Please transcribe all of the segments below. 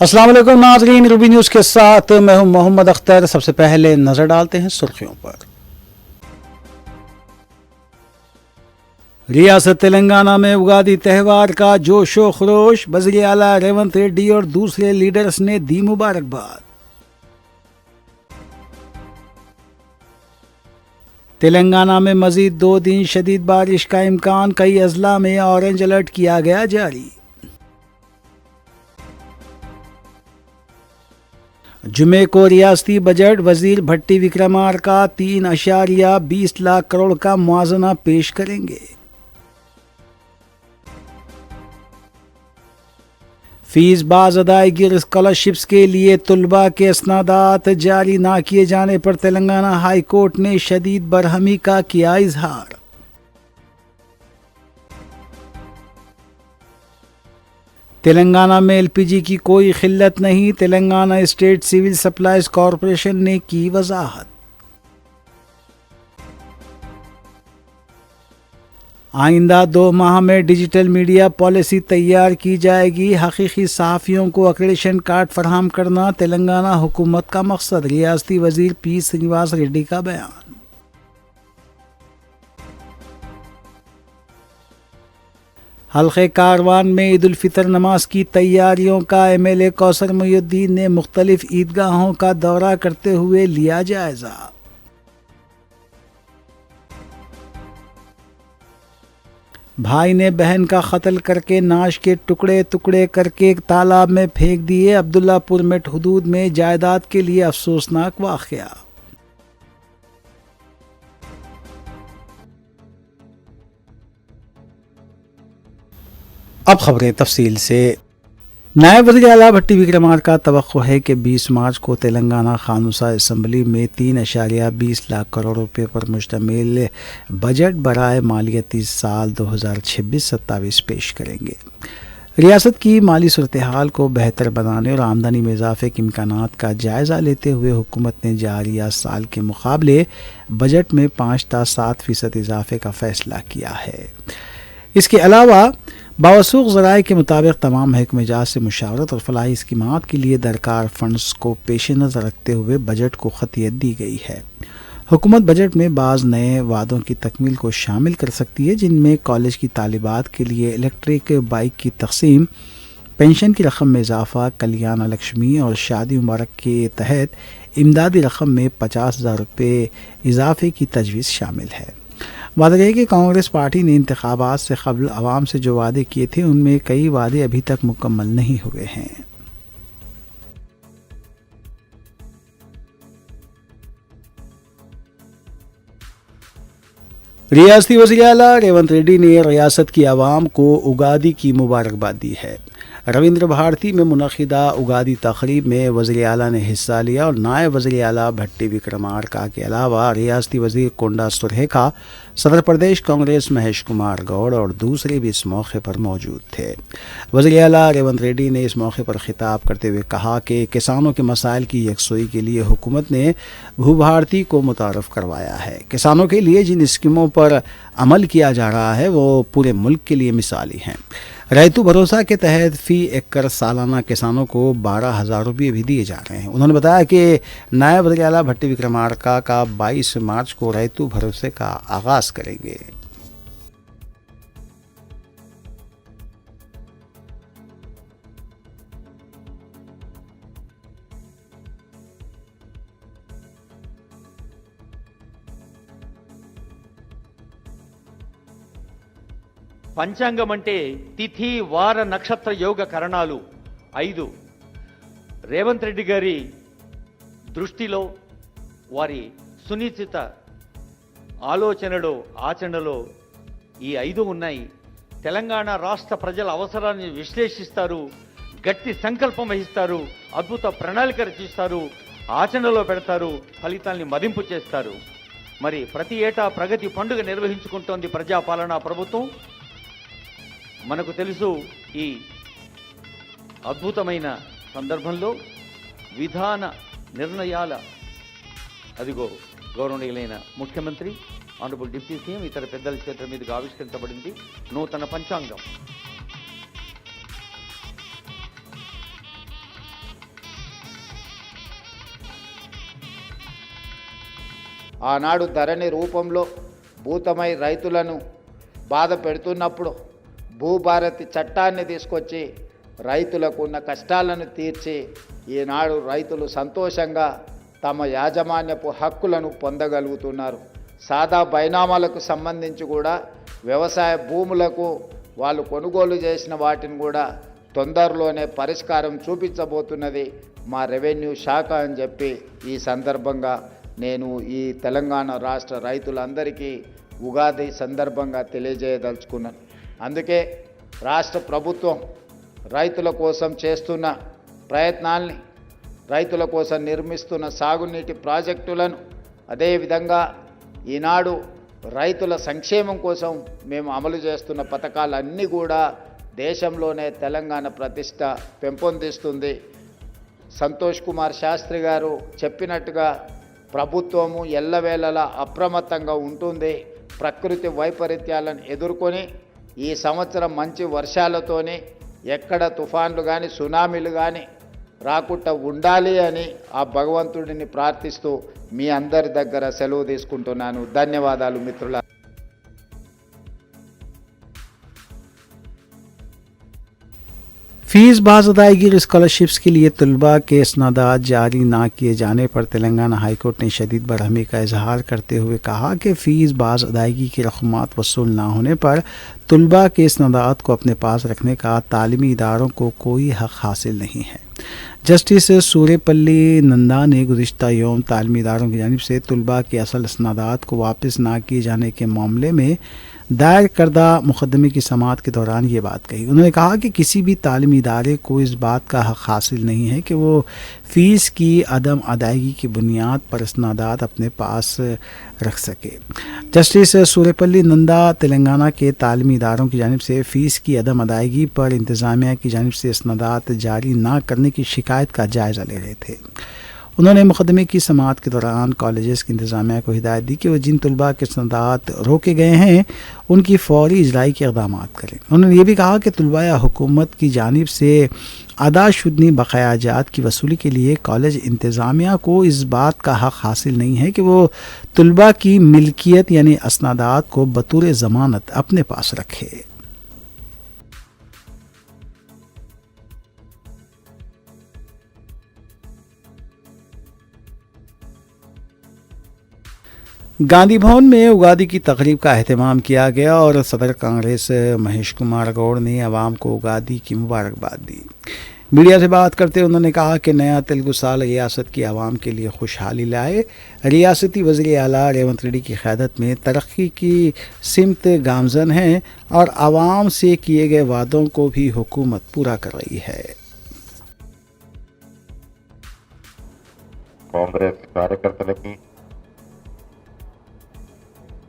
अस्सलाम वालेकुम नाज़रीन, रूबी न्यूज़ के साथ मैं हूं मोहम्मद अख्तर। सबसे पहले नजर डालते हैं सुर्खियों पर। रियासत तेलंगाना में उगादी त्यौहार का जोशो खरोश, वज़ीर आला रेवंत रेड्डी और दूसरे लीडर्स ने दी मुबारकबाद। तेलंगाना में मजीद 2 दिन शदीद बारिश का इम्कान, कई अजला में ऑरेंज अलर्ट किया गया जारी। जुमे को रियासती बजट, वजीर भट्टी विक्रमार्का 3.20 लाख करोड़ का मुआवजा पेश करेंगे। फीस बाज अदायगी स्कॉलरशिप्स के लिए तुलबा के इसनादात जारी ना किए जाने पर तेलंगाना हाई कोर्ट ने शदीद बरहमी का किया इजहार। तेलंगाना में एलपीजी की कोई खिल्लत नहीं, Telangana state civil supplies corporation ने की वजाहत। आइंदा 2 माह में डिजिटल मीडिया पॉलिसी तैयार की जाएगी, हकीकी सहाफ़ियों को अक्रेडिशन कार्ड फराहम करना तेलंगाना हुकूमत का मकसद, रियासती वजीर पी श्रीनिवास रेड्डी का बयान। हल्के कारवान में ईद उल फितर नमाज की तैयारियों का एमएलए कौसर मुहिउद्दीन ने मुख्तलिफ ईदगाहों का दौरा करते हुए लिया जायजा। भाई ने बहन का कत्ल करके नाश के टुकड़े टुकड़े करके तालाब में फेंक दिए, अब्दुल्लापुर मेट हुदूद में जायदाद के लिए अफसोसनाक वाक़या। अब खबरें तफसील से। नायब वज़ीर आला भट्टी विक्रमार्का का तवक्को है कि 20 मार्च को तेलंगाना खानुसा असम्बली में 3.20 लाख करोड़ रुपए पर मुश्तमिल बजट बराए मालियाती साल 2026-27 पेश करेंगे। रियासत की माली सूरत हाल को बेहतर बनाने और आमदनी में इजाफे के इम्कानात का जायज़ा लेते हुए हुकूमत ने जारिया साल के मुकाबले बजट में 5.7% इजाफे का फैसला किया है। इसके अलावा बावसूख ज़राए के मुताबिक तमाम महकमे जात से मुशावरत और फलाही स्कीमात के लिए दरकार फंड्स को पेश नज़र रखते हुए बजट को खतियत दी गई है। हुकूमत बजट में बाज़ नए वादों की तकमील को शामिल कर सकती है, जिनमें कॉलेज की तालिबात के लिए इलेक्ट्रिक बाइक की तकसीम, पेंशन की रकम में इजाफा, कल्याण लक्ष्मी और शादी मुबारक के तहत इमदादी रकम में 50,000 रुपये इजाफे की तजवीज़ शामिल है। वादा है कि कांग्रेस पार्टी ने इंतखाबात से कबल आवाम से जो वादे किए थे उनमें कई वादे अभी तक मुकम्मल नहीं हुए हैं। रियासती वज़ीर आला रेवंत रेड्डी ने रियासत की आवाम को उगादी की मुबारकबाद दी है। रविंद्र भारती में मुनक़िदा उगादी तक़रीब में वज़ीर आला ने हिस्सा लिया और नायब वज़ीर आला भट्टी विक्रमार्का के अलावा रियासती वज़ीर कोंडा सुरहेखा, सदर प्रदेश कांग्रेस महेश कुमार गौड़ और दूसरे भी इस मौके पर मौजूद थे। वज़ीर आला रेवंत रेड्डी ने इस मौके पर खिताब करते हुए कहा कि किसानों के मसाइल की यकसुई के लिए हुकूमत ने भू भारती को मुतारफ़ करवाया है। किसानों के लिए जिन स्कीमों पर अमल किया जा रहा है वो पूरे मुल्क के लिए मिसाली हैं। रैतु भरोसा के तहत फ़ी एकड़ सालाना किसानों को 12,000 रुपये भी दिए जा रहे हैं। उन्होंने बताया कि नायब वज़ीर आला भट्टी विक्रमार्का का 22 मार्च को रैतु भरोसे का आगाज़ करेंगे। పంచాంగం అంటే తిథి వార నక్షత్ర యోగ కరణాలు 5 రేవంత్ రెడ్డి గారి దృష్టిలో వారి సునిశ్చిత ఆలోచనలో ఆచరణలో ఈ 5 ఉన్నాయి. తెలంగాణ రాష్ట్ర ప్రజల అవసరాన్ని విశ్లేషిస్తారు, గట్టి సంకల్పం వహిస్తారు, అద్భుత ప్రణాళిక రచిస్తారు, ఆచరణలో పెడతారు, ఫలితాల్ని మదింపు చేస్తారు. మరి ప్రతి ఏటా ప్రగతి పండుగ నిర్వహించుకుంటోంది ప్రజాపాలనా ప్రభుత్వం. మనకు తెలుసు ఈ అద్భుతమైన సందర్భంలో విధాన నిర్ణయాల అదిగో గౌరవనీయులైన ముఖ్యమంత్రి ఆనరబుల్ డిప్యూటీ సీఎం ఇతర పెద్దల చేతుల మీదుగా ఆవిష్కరించబడింది నూతన పంచాంగం. ఆనాడు ధరణి రూపంలో భూతమై రైతులను బాధ పెడుతున్నప్పుడు భూభారతి చట్టాన్ని తీసుకొచ్చి రైతులకు ఉన్న కష్టాలను తీర్చి ఈనాడు రైతులు సంతోషంగా తమ యాజమాన్యపు హక్కులను పొందగలుగుతున్నారు. సాదా బైనామాలకు సంబంధించి కూడా వ్యవసాయ భూములకు వాళ్ళు కొనుగోలు చేసిన వాటిని కూడా తొందరలోనే పరిష్కారం చూపించబోతున్నది మా రెవెన్యూ శాఖ అని చెప్పి ఈ సందర్భంగా నేను ఈ తెలంగాణ రాష్ట్ర రైతులందరికీ ఉగాది సందర్భంగా తెలియజేయదలుచుకున్నాను. అందుకే రాష్ట్ర ప్రభుత్వం రైతుల కోసం చేస్తున్న ప్రయత్నాల్ని, రైతుల కోసం నిర్మిస్తున్న సాగునీటి ప్రాజెక్టులను, అదేవిధంగా ఈనాడు రైతుల సంక్షేమం కోసం మేము అమలు చేస్తున్న పథకాలన్నీ కూడా దేశంలోనే తెలంగాణ ప్రతిష్ట పెంపొందిస్తుంది. సంతోష్ కుమార్ శాస్త్రి గారు చెప్పినట్టుగా ప్రభుత్వము ఎల్లవేళలా అప్రమత్తంగా ఉంటుంది. ప్రకృతి వైపరీత్యాలను ఎదుర్కొని ఈ సంవత్సరం మంచి వర్షాలతోని ఎక్కడ తుఫాన్లు కానీ సునామీలు కానీ రాకుండా ఉండాలి అని ఆ భగవంతుడిని ప్రార్థిస్తూ మీ అందరి దగ్గర సెలవు తీసుకుంటున్నాను. ధన్యవాదాలు మిత్రుల. फीस बाज अदायगी और स्कॉलरशिप्स के लिए तलबा के इसनादात जारी ना किए जाने पर तेलंगाना हाईकोर्ट ने शदीद बरहमी का इजहार करते हुए कहा कि फ़ीस बाज अदायगी की रकूमात वसूल ना होने पर तलबा के इसनादात को अपने पास रखने का तालीमी इदारों को कोई हक़ हासिल नहीं है। जस्टिस सूर्यपल्ली नंदा ने गुज़िश्ता यौम तालीमी इदारों की जानिब से तलबा के असल इसनादात को वापस ना किए जाने के मामले में दायर करदा मुकदमे की समाअत के दौरान ये बात कही। उन्होंने कहा कि किसी भी तालीमी इदारे को इस बात का हक़ हासिल नहीं है कि वो फ़ीस की अदम अदायगी की बुनियाद पर इसनादात अपने पास रख सके। जस्टिस सूर्यपल्ली नंदा तेलंगाना के तालीमी इदारों की जानिब से फ़ीस की अदम अदायगी पर इंतज़ामिया की जानिब से इसनादात जारी ना करने की शिकायत का जायज़ा ले रहे थे। उन्होंने मुकदमे की समाअत के दौरान कॉलेजेस की इंतज़ामिया को हिदायत दी कि वह जिन तलबा के इसनादात रोके गए हैं उनकी फ़ौरी इजराई के इक़दाम करें। उन्होंने ये भी कहा कि तलबा या हुकूमत की जानिब से अदा शुदनी बकायाजात की वसूली के लिए कॉलेज इंतज़ामिया को इस बात का हक़ हासिल नहीं है कि वो तलबा की मिल्कियत यानी इसनादात को बतौर ज़मानत अपने पास रखे। गांधी भवन में उगादी की तकरीब का अहतमाम किया गया और सदर कांग्रेस महेश कुमार गौड़ ने अवाम को उगादी की मुबारकबाद दी। मीडिया से बात करते हुए उन्होंने कहा कि नया तेलुगु साल रियासत की आवाम के लिए खुशहाली लाए। रियासती वज़ीर आला रेवंत रेड्डी की क़यादत में तरक्की की सिमत गामज़न है और आवाम से किए गए वादों को भी हुकूमत पूरा कर रही है। कांग्रेस कार्यकर्तलकी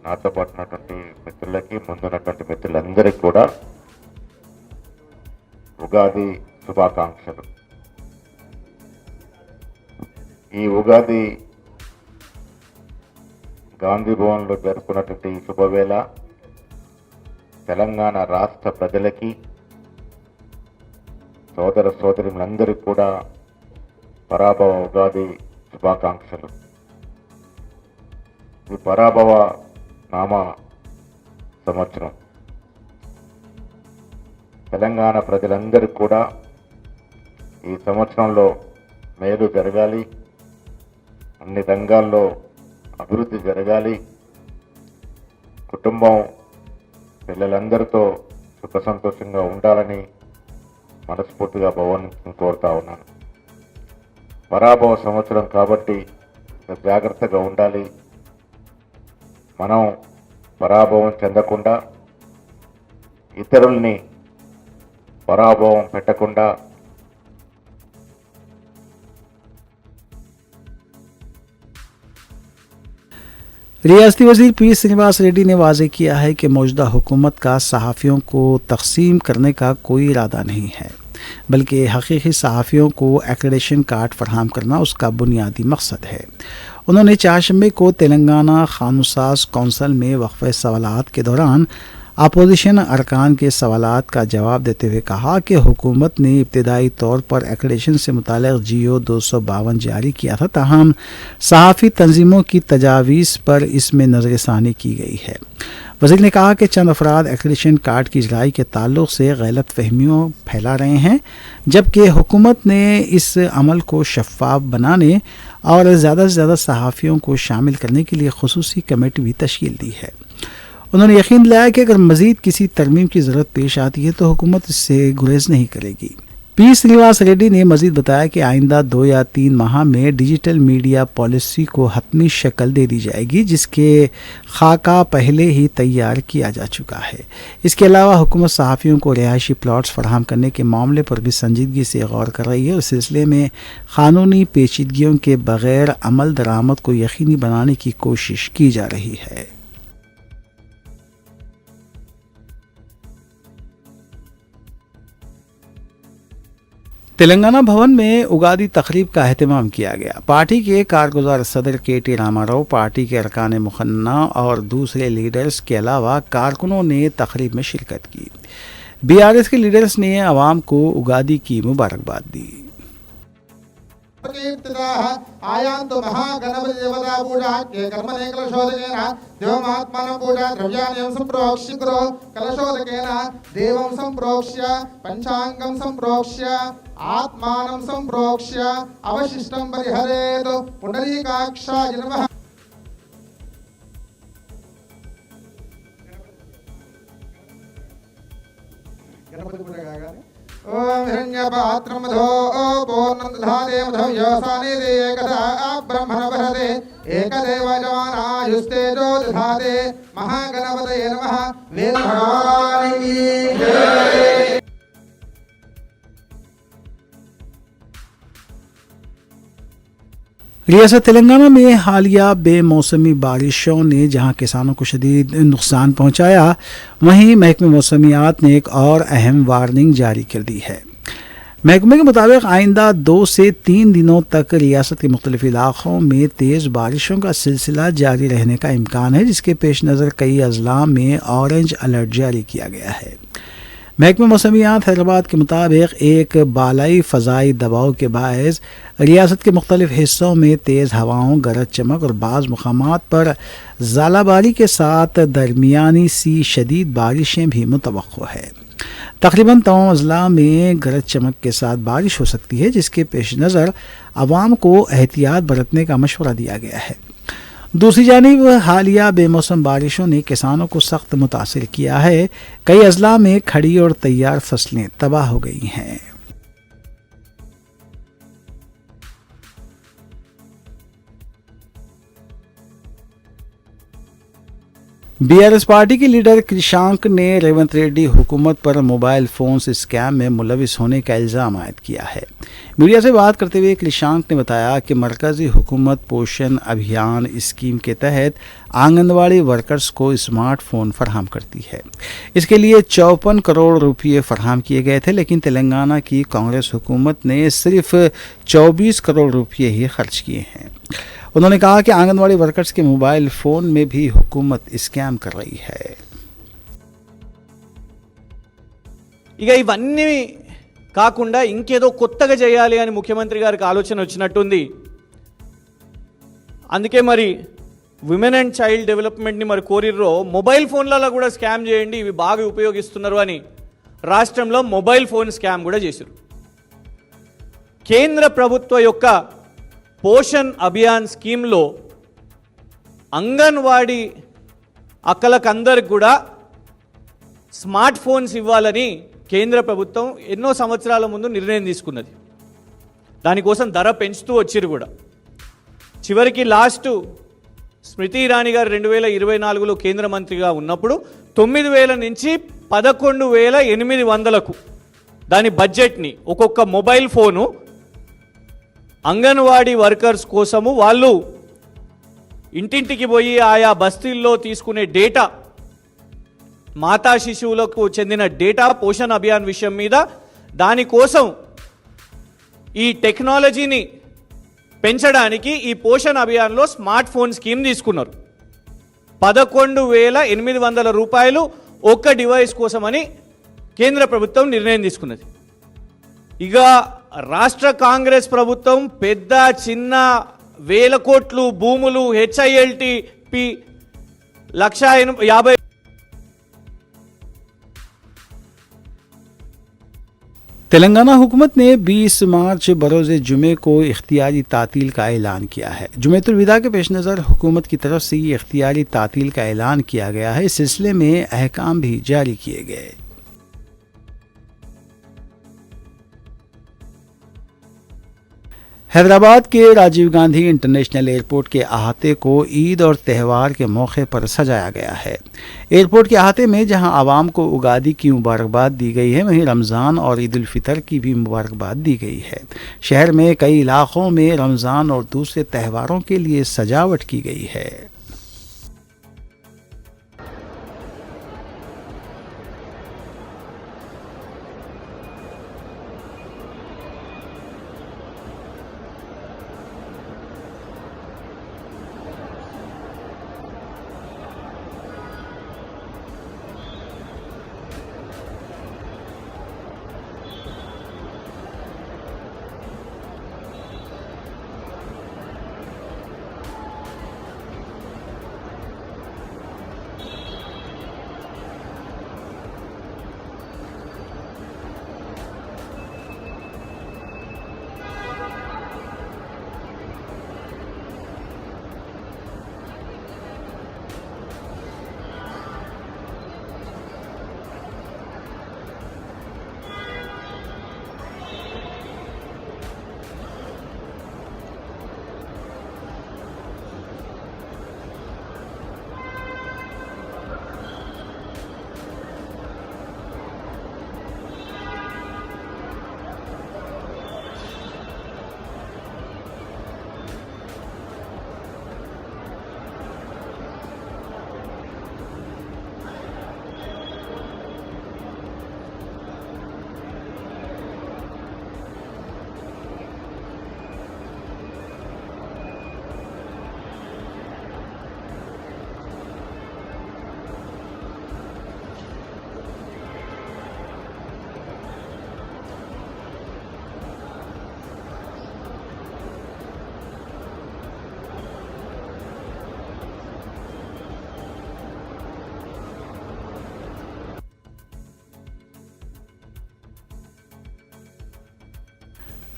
నాతో పాటు ఉన్నటువంటి మిత్రులకి ముందున్నటువంటి మిత్రులందరికీ కూడా ఉగాది శుభాకాంక్షలు. ఈ ఉగాది గాంధీ భవన్లో జరుపుకున్నటువంటి శుభవేళ తెలంగాణ రాష్ట్ర ప్రజలకి సోదర సోదరులందరికీ కూడా పరాభవ ఉగాది శుభాకాంక్షలు. ఈ పరాభవ నామ సంవత్సరం తెలంగాణ ప్రజలందరికీ కూడా ఈ సంవత్సరంలో మేలు జరగాలి, అన్ని రంగాల్లో అభివృద్ధి జరగాలి, కుటుంబం పిల్లలందరితో సుఖ సంతోషంగా ఉండాలని మనస్ఫూర్తిగా భగవంతుని కోరుతా ఉన్నాను. పరాభవ సంవత్సరం కాబట్టి జాగ్రత్తగా ఉండాలి. మనం పరాభవం చెందకుండా ఇతరుల్ని పరాభవం పెట్టకుండా रियासती वज़ीर पी श्रीनिवास रेड्डी ने वाज़ेह किया है कि मौजूदा हुकूमत का सहाफ़ियों को तक़सीम करने का कोई इरादा नहीं है, बल्कि हकीकी सहाफ़ियों को एक्रेडिशन कार्ड फराहम करना उसका बुनियादी मकसद है। उन्होंने चारशंबे को तेलंगाना क़ानूनसाज़ कौंसिल में वक़फ़े सवालात के दौरान अपोजिशन अरकान के सवालात का जवाब देते हुए कहा कि हुकूमत ने इब्तदाई तौर पर एक्रेडिशन से मुताल्लिक़ GO 252 जारी किया था, ताहम सहाफ़ी तंजीमों की तजावीज़ पर इसमें नज़रसानी की गई है। वज़ीर ने कहा कि चंद अफराद एक्रेडिशन कार्ड की इजराई के ताल्लुक़ से गलत फहमियों फैला रहे हैं, जबकि हुकूमत ने इस अमल को शफ़ाफ बनाने और ज़्यादा से ज़्यादा सहाफ़ियों को शामिल करने के लिए ख़ुसूसी कमेटी भी तश्कील दी है। उन्होंने यकीन दिलाया कि अगर मज़ीद किसी तरमीम की ज़रूरत पेश आती है तो हुकूमत इससे गुरेज नहीं करेगी। पी श्रीनिवास रेड्डी ने मज़ीद बताया कि आइंदा 2 या 3 माह में डिजिटल मीडिया पॉलिसी को हतमी शक्ल दे दी जाएगी, जिसके खाका पहले ही तैयार किया जा चुका है। इसके अलावा हुकूमत सहाफ़ियों को रिहायशी प्लॉट्स फराहम करने के मामले पर भी संजीदगी से गौर कर रही है और इस सिलसिले में क़ानूनी पेचीदगियों के बग़ैर अमल दरामद को यकीनी बनाने की कोशिश की जा रही है। तेलंगाना भवन में उगादी तकरीब का अहतमाम किया गया। पार्टी के कारगुजार सदर KT रामाराव, पार्टी के अरकान मुखन्ना और दूसरे लीडर्स के अलावा कारकुनों ने तकरीब में शिरकत की। BRS के लीडर्स ने आवाम को उगादी की मुबारकबाद दी। आयान्तु महागणपति देवता पूजा के कर्मणे कलशोदकेन देवमात्मानं पूजा द्रव्याण्यं संप्रोक्ष्य करो कलशोदकेन देवं संप्रोक्ष्य पंचांगं संप्रोक्ष्य आत्मानं संप्रोक्ष्य अवशिष्टं परिहरेत् पुंडरीकाक्षाय नमः। गणपति पूजा गाएगा। ओम हिरण्यपात्रं मधो पूर्णं दधाते मधो योसानि दे एकदा ब्रह्मण वरदे एकदेव जवानायुस्तेजो दधाते महागणपतये नमः। वेद भगवान की जय। रियासत तेलंगाना में हालिया बेमौसमी बारिशों ने जहां किसानों को शदीद नुकसान पहुंचाया, वहीं महकमे मौसमियात ने एक और अहम वार्निंग जारी कर दी है। महकमे के मुताबिक आइंदा 2 से 3 दिनों तक रियासत के मुख्तलिफ इलाक़ों में तेज़ बारिशों का सिलसिला जारी रहने का इम्कान है, जिसके पेश नज़र कई अजला में ऑरेंज अलर्ट जारी किया गया है। महकमे मौसमियात हैदराबाद के मुताबिक एक बालाई फ़ज़ाई दबाव के बायस रियासत के मुख्तलिफ हिस्सों में तेज़ हवाओं, गरज चमक और बाज़ मुकामात पर ज़ालाबारी के साथ दरमियानी सी शदीद बारिशें भी मुतवक्को है। तकरीबन तमाम अजला में गरज चमक के साथ बारिश हो सकती है, जिसके पेश नज़र आवाम को एहतियात बरतने का मशवरा दिया गया है। दूसरी जानिब हालिया बेमौसम बारिशों ने किसानों को सख्त मुतासिर किया है। कई अजला में खड़ी और तैयार फसलें तबाह हो गई हैं। BRS पार्टी के लीडर कृषांक ने रेवंत रेड्डी हुकूमत पर मोबाइल फ़ोन्स स्कैम में मुलविस होने का इल्ज़ाम आयद किया है। मीडिया से बात करते हुए कृषांक ने बताया कि मरकज़ी हुकूमत पोषण अभियान स्कीम के तहत आंगनवाड़ी वर्कर्स को स्मार्टफोन फराहम करती है। इसके लिए 54 करोड़ रुपये फराहम किए गए थे, लेकिन तेलंगाना की कांग्रेस हुकूमत ने सिर्फ 24 करोड़ रुपये ही खर्च किए हैं। उन्होंने कहा कि आंगनवाड़ी वर्कर्स के मोबाइल फ़ोन में भी हुकूमत स्कैम कर रही है। ఇక ఇవన్నీ కాకుండా ఇంకేదో కొత్తగా చేయాలి అని ముఖ్యమంత్రి గారికి ఆలోచన వచ్చినట్టుంది. అందుకే మరి విమెన్ అండ్ చైల్డ్ డెవలప్మెంట్ని మరి కోరిర్రో మొబైల్ ఫోన్లలో కూడా స్కామ్ చేయండి, ఇవి బాగా ఉపయోగిస్తున్నారు అని రాష్ట్రంలో మొబైల్ ఫోన్ స్కామ్ కూడా చేశారు. కేంద్ర ప్రభుత్వ యొక్క పోషణ్ అభియాన్ స్కీమ్లో అంగన్వాడీ అక్కలకందరికి కూడా స్మార్ట్ ఫోన్స్ ఇవ్వాలని కేంద్ర ప్రభుత్వం ఎన్నో సంవత్సరాల ముందు నిర్ణయం తీసుకున్నది. దానికోసం ధర పెంచుతూ వచ్చిరు కూడా. చివరికి లాస్ట్ స్మృతి ఇరానీ గారు 2024లో కేంద్ర మంత్రిగా ఉన్నప్పుడు 9,000 నుంచి 11,800కు దాని బడ్జెట్ని ఒక్కొక్క మొబైల్ ఫోను అంగన్వాడీ వర్కర్స్ కోసము వాళ్ళు ఇంటింటికి పోయి ఆయా బస్తీల్లో తీసుకునే డేటా, మాతా శిశువులకు చెందిన డేటా పోషణ్ అభియాన్ విషయం మీద దానికోసం ఈ టెక్నాలజీని పెంచడానికి ఈ పోషణ్ అభియాన్లో స్మార్ట్ ఫోన్ స్కీమ్ తీసుకున్నారు. 11,800 రూపాయలు ఒక్క డివైస్ కోసమని కేంద్ర ప్రభుత్వం నిర్ణయం తీసుకున్నది. ఇక రాష్ట్ర కాంగ్రెస్ ప్రభుత్వం పెద్ద చిన్న వేల కోట్లు భూములు HILTP 1,50,000 तेलंगाना हुकूमत ने 20 मार्च बरोज़ जुमे को इख्तियारी तातील का ऐलान किया है. जुमेतुल विदा के पेश नज़र हुकूमत की तरफ से ये इख्तियारी तातील का ऐलान किया गया है. इस सिलसिले में अहकाम भी जारी किए गए. हैदराबाद के राजीव गांधी इंटरनेशनल एयरपोर्ट के अहाते को ईद और त्यौहार के मौके पर सजाया गया है. एयरपोर्ट के अहाते में जहां आवाम को उगादी की मुबारकबाद दी गई है, वहीं रमज़ान और ईद उल फितर की भी मुबारकबाद दी गई है. शहर में कई इलाक़ों में रमज़ान और दूसरे त्योहारों के लिए सजावट की गई है.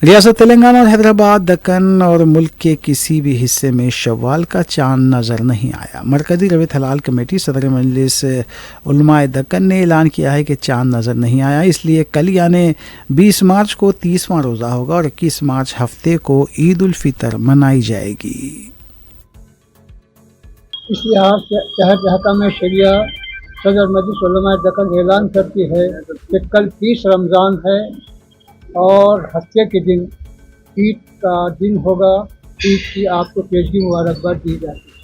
रियासत तेलंगाना और हैदराबाद, दक्कन और मुल्क के किसी भी हिस्से में शव्वाल का चांद नज़र नहीं आया. मरकज़ी रवियत हलाल कमेटी सदर मजलिस उलमाए दक्कन ने ऐलान किया है कि चांद नज़र नहीं आया, इसलिए कल यानी 20 मार्च को 30वां रोज़ा होगा और 21 मार्च हफ्ते को ईद उल फितर मनाई जाएगी. इस लिहाज से शहर हकाम शरिया सदर मजलिस उलमाए दक्कन ऐलान करती है कि कल 30 रमज़ान है और हफ्ते के दिन ईद का दिन होगा. ईद की आपको पेशगी मुबारकबाद दी जाती है.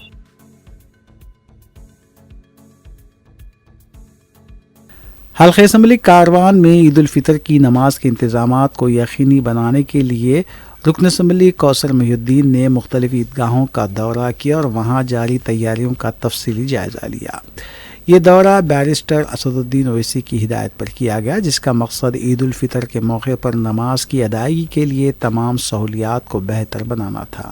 हल्क़े असम्बली कारवान में ईद उल फितर की नमाज के इंतज़ामात को यकीनी बनाने के लिए रुकन असम्बली कौसर मोहिउद्दीन ने मुख्तलिफ ईदगाहों का दौरा किया और वहाँ जारी तैयारियों का तफसीली जायज़ा लिया. ये दौरा बैरिस्टर असदुद्दीन ओवैसी की हिदायत पर किया गया, जिसका मकसद ईद उल फितर के मौके पर नमाज की अदायगी के लिए तमाम सहूलियात को बेहतर बनाना था.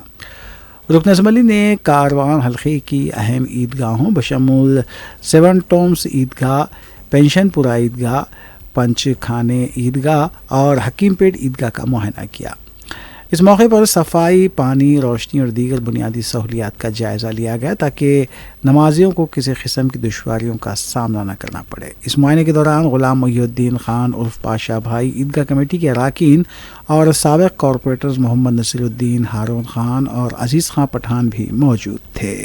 रुकन असम्बली ने कारवान हल्के की अहम ईदगाहों बशमूल सेवन टॉम्स ईदगाह, पेंशनपुरा ईदगाह, पंचखाने ईदगाह और हकीमपेट ईदगाह का मुआयना किया. इस मौके पर सफाई, पानी, रोशनी और दीगर बुनियादी सहूलियात का जायज़ा लिया गया ताकि नमाजियों को किसी किस्म की दुश्वारियों का सामना न करना पड़े. इस मुआयने के दौरान गुलाम मोहिउद्दीन खान उर्फ पाशा भाई, ईदगाह कमेटी के अरकान और साबिक़ कॉरपोरेटर्स मोहम्मद नसीरुद्दीन, हारून खान और अजीज़ खां पठान भी मौजूद थे.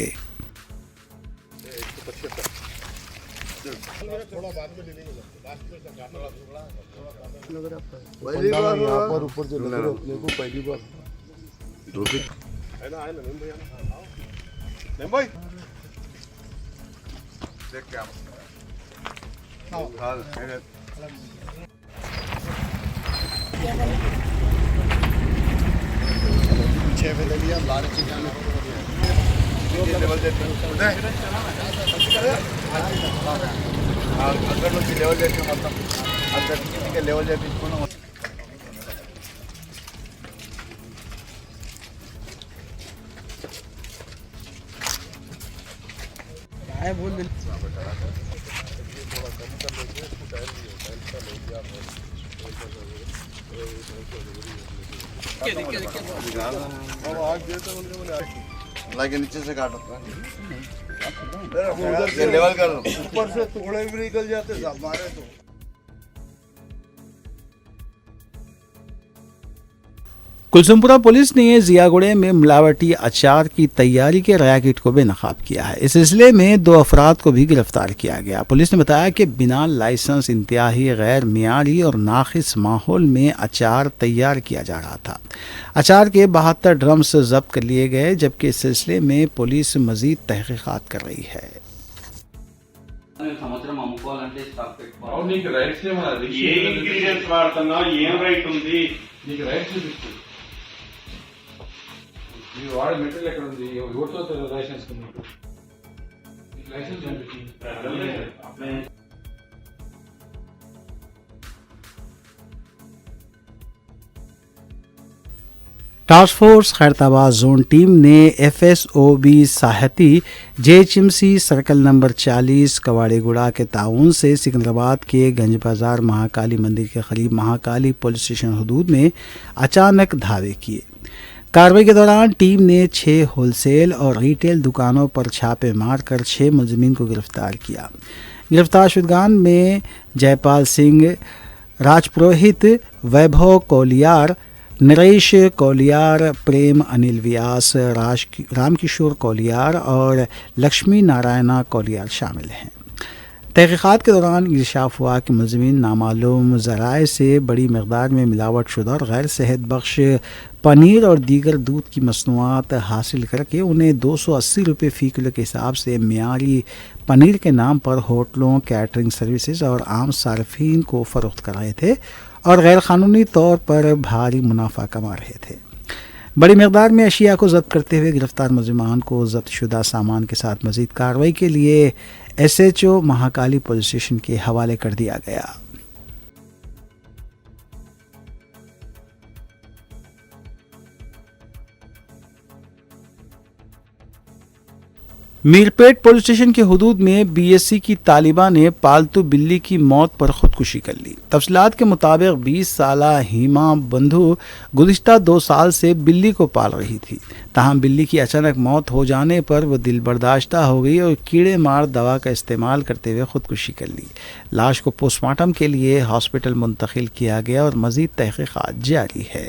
पहली बार यहाँ पर ऊपर जो लग रहे अपने को पहली बार है ना नहीं भाई देख क्या पीछे पे लिया बाहर लेवल అక్కడ నుంచి లెవెల్ చేసి మొత్తం అక్కడ నుంచి లెవెల్ చేయించుకున్నాం. लाके नीचे से काटो लेवल कर लो, ऊपर से टुकड़े भी निकल जाते मारे तो. कुलसुमपुरा पुलिस ने जियागुड़े में मिलावटी अचार की तैयारी के रैकेट को बेनकाब किया है। इस सिलसिले में 2 अफराद को भी गिरफ्तार किया गया। पुलिस ने बताया कि बिना लाइसेंस इंतहाई गैर मियारी और नाखिस माहौल में अचार तैयार किया जा रहा था। अचार के 72 ड्रम्स जब्त कर लिए गए, जबकि इस सिलसिले में पुलिस मजीद तहकीकात कर रही है। వాడే మెటీరియల్ ఎక్కడ ఉంది? ఎవరితో లైసెన్స్ ఉంది? లైసెన్స్ ఉంది. Task force Khairatabad zone team ने FSOB साहती JHMC circle number 40 Kawadiguda के ताउन से सिकंदराबाद के गंज बाजार महाकाली मंदिर के करीब महाकाली पुलिस स्टेशन हदूद में अचानक धावे किए। कार्रवाई के दौरान टीम ने 6 होलसेल और रिटेल दुकानों पर छापे मारकर 6 मुलजमीन को गिरफ्तार किया। गिरफ्तार शुदगान में जयपाल सिंह, राजपुरोहित, वैभव कोलियार, नरेश कोलियार, प्रेम अनिल व्यास, रामकिशोर कोलियार और लक्ष्मी नारायणा कोलियार शामिल हैं। तहकीकात के दौरान इंकशाफ हुआ कि मुलजमीन नामालूम ज़राए से बड़ी मकदार में मिलावट शुदा और गैर सेहत बख्श पनीर और दीगर दूध की मसनूआत हासिल करके उन्हें 280 रुपये फ़ी किलो के हिसाब से मियारी पनीर के नाम पर होटलों, कैटरिंग सर्विसेज और आम सार्फिन को फ़रोख्त कर रहे थे और गैर क़ानूनी तौर पर भारी मुनाफा कमा रहे थे। बड़ी मकदार में अशिया को जब्त करते हुए गिरफ्तार मुलजमान को जब्त शुदा सामान के साथ मज़ीद कार्रवाई के लिए SHO महाकाली पुलिस स्टेशन के हवाले कर दिया गया। मीरपेट पुलिस स्टेशन के हुदूद में BSc की तालिबा ने पालतू बिल्ली की मौत पर खुदकुशी कर ली। तफसीलात के मुताबिक 20 साला हीमा बंधु गुज़िश्ता 2 साल से बिल्ली को पाल रही थी। ताहम बिल्ली की अचानक मौत हो जाने पर वह दिल बर्दाश्ता हो गई और कीड़े मार दवा का इस्तेमाल करते हुए खुदकुशी कर ली। लाश को पोस्टमार्टम के लिए हॉस्पिटल मुंतकिल किया गया और मज़ीद तहकीकात जारी है।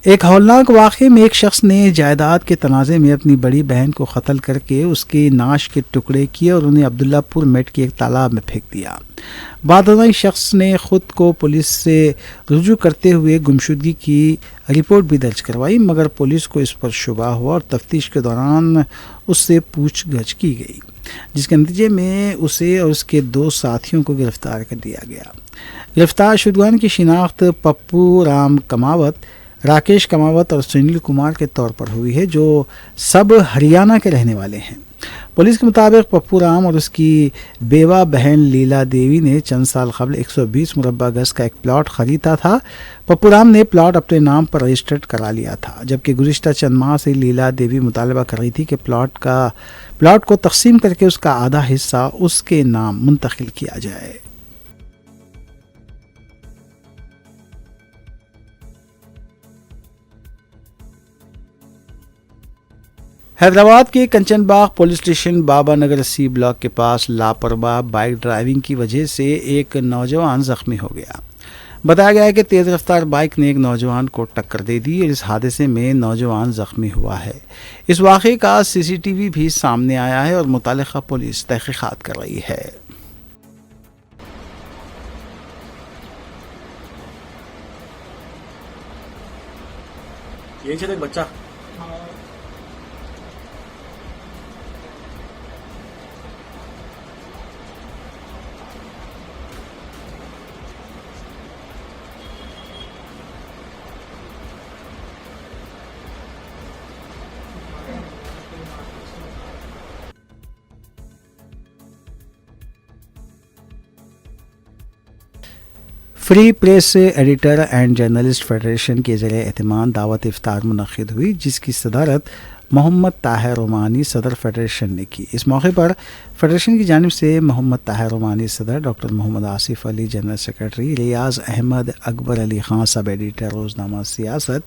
एक हौलनाक वाक़े में एक शख्स ने जायदाद के तनाज़े में अपनी बड़ी बहन को कत्ल करके उसके नाश के टुकड़े किए और उन्हें अब्दुल्लापुर मेट के एक तालाब में फेंक दिया। बाद में शख्स ने ख़ुद को पुलिस से रुजू करते हुए गुमशुदगी की रिपोर्ट भी दर्ज करवाई, मगर पुलिस को इस पर शुबा हुआ और तफ्तीश के दौरान उससे पूछगछ की गई, जिसके नतीजे में उसे और उसके 2 साथियों को गिरफ्तार कर लिया गया। गिरफ्तार शुदगान की शिनाख्त पप्पू राम कमावत, राकेश कमावत और सुनील कुमार के तौर पर हुई है, जो सब हरियाणा के रहने वाले हैं। पुलिस के मुताबिक पप्पू राम और उसकी बेवा बहन लीला देवी ने चंद साल कबल 120 मुरब्बा गज का एक प्लॉट खरीदा था। पप्पू राम ने प्लॉट अपने नाम पर रजिस्टर्ड करा लिया था, जबकि गुज़िश्ता चंद माह से लीला देवी मुतालबा कर रही थी कि प्लॉट को तकसीम करके उसका आधा हिस्सा उसके नाम मुंतकिल किया जाए। हैदराबाद के Kanchanbagh police station Baba Nagar C block के पास लापरवाह बाइक ड्राइविंग की वजह से एक नौजवान जख्मी हो गया। बताया गया है कि तेज़ रफ्तार बाइक ने एक नौजवान को टक्कर दे दी और इस हादसे में नौजवान जख्मी हुआ है। इस वाक़े का CCTV भी सामने आया है और मुतालिका पुलिस तहकीकात कर रही है। यही बच्चा free press editor and journalist federation के ज़रिए एहतमाम दावत इफ्तार मुनक़िद हुई, जिसकी सदारत मोहम्मद ताहिर रोमानी सदर फेडरेशन ने की। इस मौके पर फेडरेशन की जानिब से मोहम्मद ताहिर रोमानी सदर, doctor Mohammad Asif Ali general secretary, Riyaz Ahmad, Akbar Ali Khan sub editor रोज़नामा सियासत,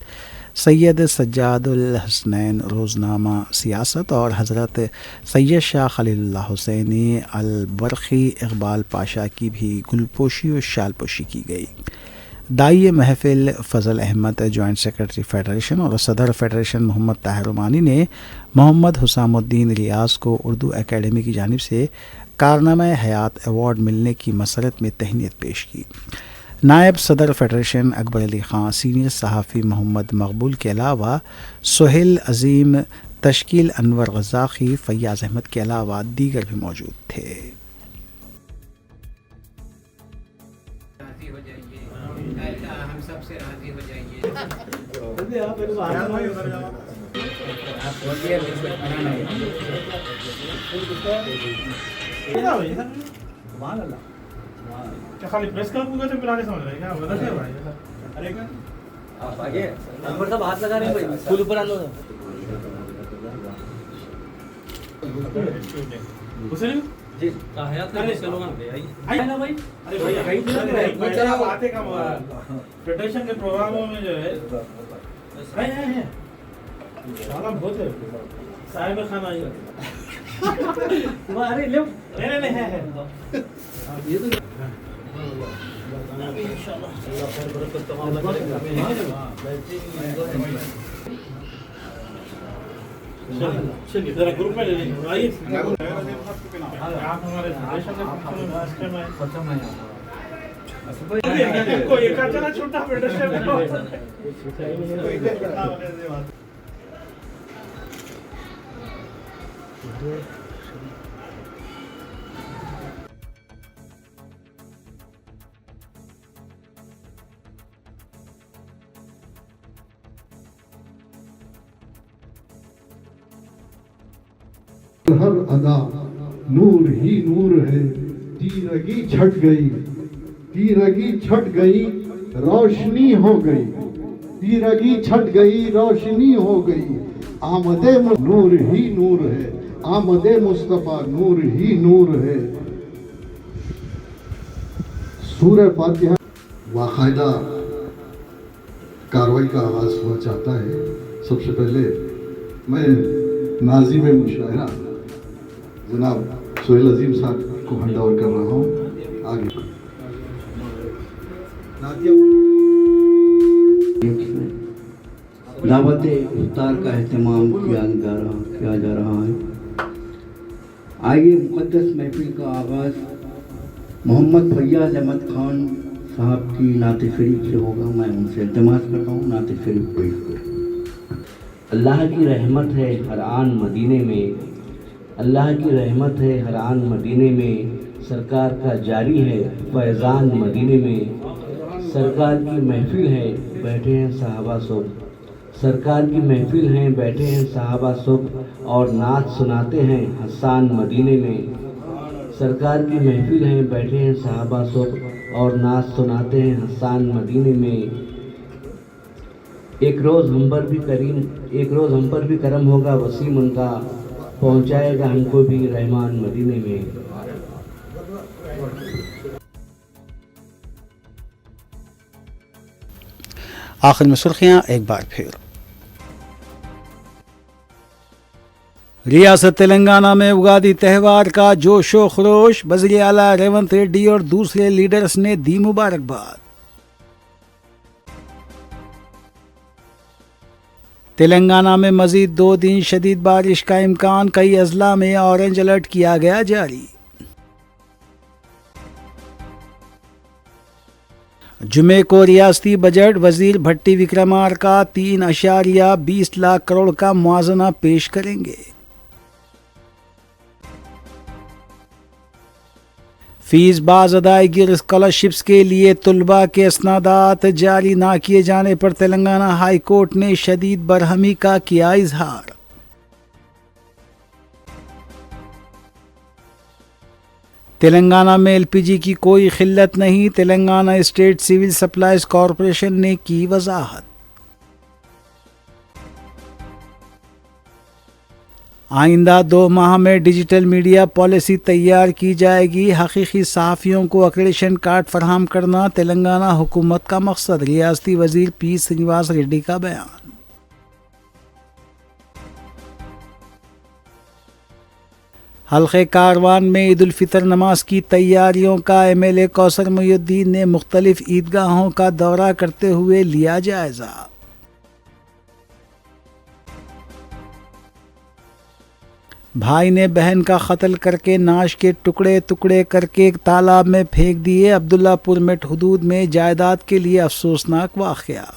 सैयद सज्जादुल हसनैन रोज़नामा सियासत और हज़रत सैयद शाह खलीलुल्लाह हुसैनी अल बरखी इकबाल पाशा की भी गुलपोशी और शालपोशी की गई। दाई महफिल फ़ज़ल अहमद जॉइंट सेक्रेटरी फेडरेशन और सदर फेडरेशन मोहम्मद ताहिर रोमानी ने मोहम्मद हुसामुद्दीन रियाज को उर्दू एकेडमी की जानिब से कारनामा हयात अवार्ड मिलने की मसरत में तहनीत पेश की। नायब सदर फेडरेशन अकबर अली ख़ान, सीनियर सहाफ़ी मोहम्मद मकबूल के अलावा सोहेल अज़ीम, तश्कील अनवर ग़ज़ाक़ी, फ़ैयाज़ अहमद के अलावा दीगर भी मौजूद थे। हम सबसे राजी हो जाइए। खाली प्रेस क्लब को तो पिलाने समझ रहे क्या बता क्या भाई? अरे क्या आप आगे नंबर सब हाथ लगा रहे हैं भाई, फुल ऊपर आनो हुसैन जी हयात का चलो ना आई ना भाई। अरे भैया कहीं तो चला बातें का फेडरेशन के प्रोग्रामों में जो है है साला बहुत है साहिब खाना आई अरे ले नहीं है ये तो चलिए जरा ग्रुप में ले लीजिए आइए आप हमारे फेडरेशन के को एक चला छोटा फेडरेशन हर अदा नूर ही नूर है। तीरगी छट गई, तीरगी छट गई, रोशनी हो गई। तीरगी छट गई, रोशनी हो गई। आमदे नूर ही नूर है, आमदे मुस्तफ़ा नूर ही नूर है। सूरह फातिहा बाकायदा कार्रवाई का आगाज हुआ चाहता है। सबसे पहले मैं नाज़िम मुशायरा जनाब सोहेल अजीम साहब को हैंड ओवर कर रहा हूँ। आगे दावत इफ्तार का एहतमाम किया जा रहा है। आइए मुक़द्दस महफिल का आगाज़ मोहम्मद फैयाज़ अहमद खान साहब की नात शरीफ से होगा। मैं उनसे इल्तिमास करता हूँ नात शरीफ पेश करें। अल्लाह की रहमत है हर आन मदीने में, अल्लाह की रहमत है हर आन मदीने में, सरकार का जारी है फैज़ान मदीने में। सरकार की महफिल है बैठे हैं सहाबा सब, सरकार की महफिल है बैठे हैं सहाबा सब, और नात सुनाते हैं हसन मदीने में। सरकार की महफिल है बैठे हैं सहाबा सब, और नात सुनाते हैं हसन मदीने में। एक रोज़ हम पर भी करम होगा वसीम उनका, पहुंचाएगा हमको भी रहमान मदीने में। आखिर में सुर्खियां एक बार फिर। रियासत तेलंगाना में उगादी त्यौहार का जोशो खरोश, वज़ीर आला रेवंत रेड्डी और दूसरे लीडर्स ने दी मुबारकबाद। तेलंगाना में मजीद 2 दिन शदीद बारिश का इम्कान, कई अजला में ऑरेंज अलर्ट किया गया जारी। जुमे को रियासती बजट, वजीर भट्टी विक्रमार्का 3.20 लाख करोड़ का मुआवजा पेश करेंगे। फीस बाज अदायगी स्कॉलरशिप्स के लिए तुलबा के इसनादात जारी ना किए जाने पर तेलंगाना हाई कोर्ट ने शदीद बरहमी का किया इजहार। تلنگانہ میں LPG کی کوئی قلت نہیں، Telangana state civil supplies corporation نے کی وضاحت۔ آئندہ 2 ماہ میں ڈیجیٹل میڈیا پالیسی تیار کی جائے گی، حقیقی صحافیوں کو اکریڈیشن کارڈ فراہم کرنا تلنگانہ حکومت کا مقصد، ریاستی وزیر پی سرینواس ریڈی کا بیان۔ حلقہ کاروان میں عید الفطر نماز کی تیاریوں کا MLA کوثر محی الدین نے مختلف عیدگاہوں کا دورہ کرتے ہوئے لیا جائزہ۔ بھائی نے بہن کا قتل کر کے ناش کے ٹکڑے ٹکڑے کر کے تالاب میں پھینک دیے، عبداللہ پور مٹ حدود میں جائیداد کے لیے افسوسناک واقعہ۔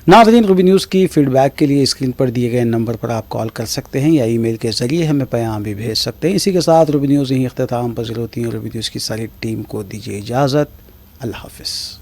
ناظرین، روبی نیوز کی فیڈ بیک کے لیے اسکرین پر دیے گئے نمبر پر آپ کال کر سکتے ہیں یا ای میل کے ذریعے ہمیں پیام بھی بھیج سکتے ہیں۔ اسی کے ساتھ روبی نیوز یہیں اختتام پذیر ہوتی ہے۔ روبی نیوز کی ساری ٹیم کو دیجیے اجازت۔ اللہ حافظ۔